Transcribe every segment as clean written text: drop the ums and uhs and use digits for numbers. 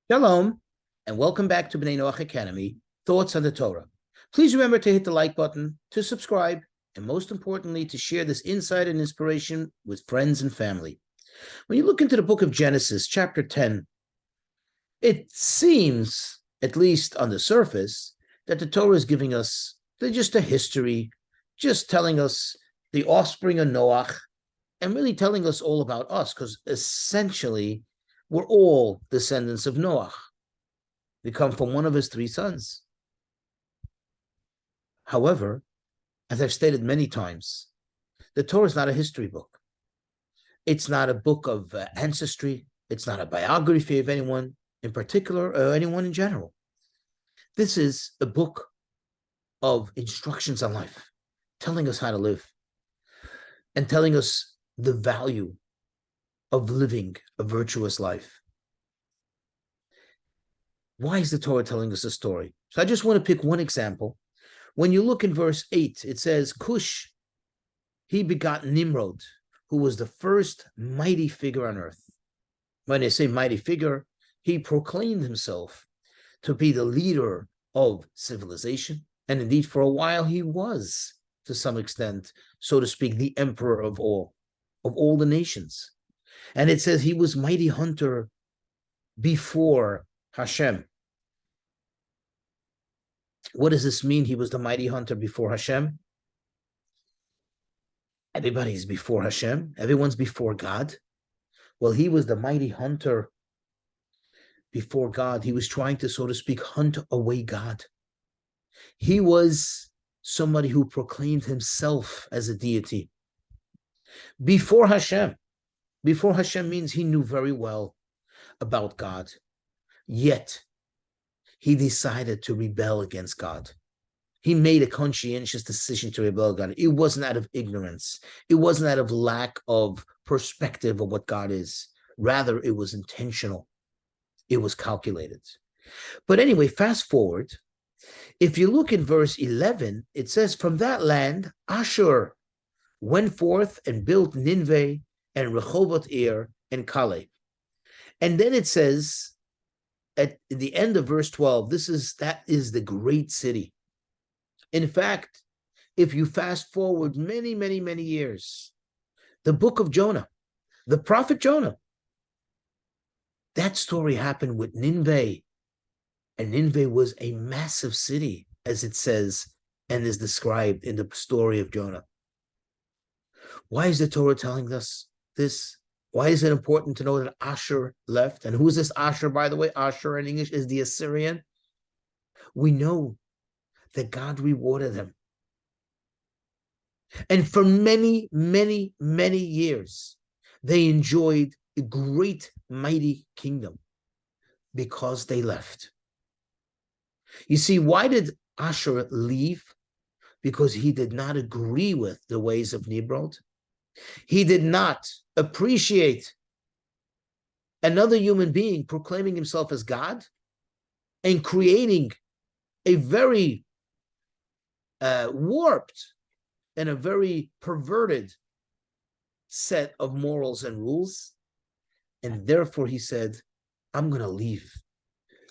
Shalom, and welcome back to Bnei Noach Academy, Thoughts on the Torah. Please remember to hit the like button, to subscribe, and most importantly, to share this insight and inspiration with friends and family. When you look into the book of Genesis, chapter 10, it seems, at least on the surface, that the Torah is giving us just a history, just telling us the offspring of Noach, and really telling us all about us, because essentially, we're all descendants of Noach. We come from one of his three sons. However, as I've stated many times, the Torah is not a history book. It's not a book of ancestry. It's not a biography of anyone in particular or anyone in general. This is a book of instructions on life, telling us how to live and telling us the value of living a virtuous life. Why is the Torah telling us a story? So I just want to pick one example. When you look in verse 8, it says, Cush, he begot Nimrod, who was the first mighty figure on earth. When I say mighty figure, he proclaimed himself to be the leader of civilization. And indeed, for a while, he was, to some extent, so to speak, the emperor of all the nations. And it says he was mighty hunter before Hashem. What does this mean? He was the mighty hunter before Hashem. Everybody's before Hashem. Everyone's before God. Well, he was the mighty hunter before God. He was trying to, so to speak, hunt away God. He was somebody who proclaimed himself as a deity. Before Hashem. Before Hashem means he knew very well about God. Yet, he decided to rebel against God. He made a conscientious decision to rebel against God. It wasn't out of ignorance. It wasn't out of lack of perspective of what God is. Rather, it was intentional. It was calculated. But anyway, fast forward. If you look in verse 11, it says, from that land, Ashur went forth and built Nineveh and Rehovot Ir and Caleb. And then it says, at the end of verse 12, that is the great city. In fact, if you fast forward many, many, many years, the book of Jonah, the prophet Jonah, that story happened with Nineveh. And Nineveh was a massive city, as it says and is described in the story of Jonah. Why is the Torah telling us this? Why is it important to know that Ashur left? And who is this Ashur, by the way? Ashur in English is the Assyrian. We know that God rewarded him. And for many, many, many years, they enjoyed a great, mighty kingdom because they left. You see, why did Ashur leave? Because he did not agree with the ways of Nimrod. He did not appreciate another human being proclaiming himself as God and creating a very warped and a very perverted set of morals and rules. And therefore he said, I'm going to leave.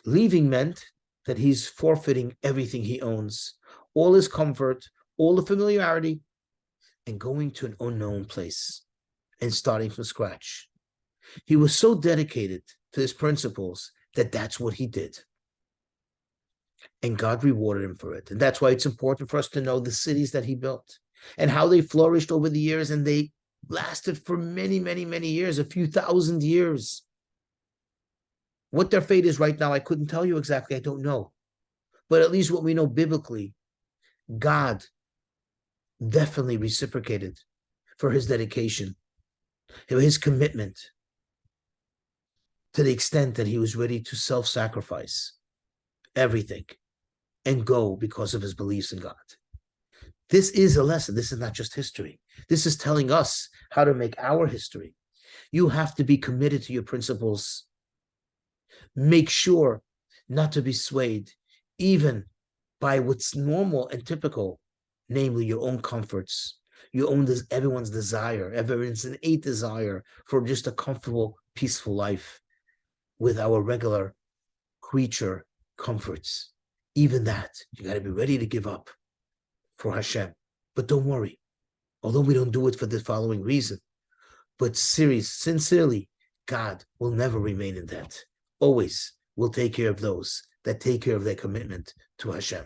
Leaving meant that he's forfeiting everything he owns, all his comfort, all the familiarity, and going to an unknown place and starting from scratch. He was so dedicated to his principles that that's what he did. And God rewarded him for it. And that's why it's important for us to know the cities that he built and how they flourished over the years. And they lasted for many, many, many years, a few thousand years. What their fate is right now, I couldn't tell you exactly. I don't know. But at least what we know biblically, God definitely reciprocated for his dedication, his commitment, to the extent that he was ready to self-sacrifice everything and go because of his beliefs in God. This is a lesson. This is not just history. This is telling us how to make our history. You have to be committed to your principles. Make sure not to be swayed even by what's normal and typical, namely your own comforts, your own, everyone's innate desire for just a comfortable, peaceful life with our regular creature comforts. Even that, you got to be ready to give up for Hashem. But don't worry, although we don't do it for the following reason, but sincerely, God will never remain in debt. Always will take care of those that take care of their commitment to Hashem.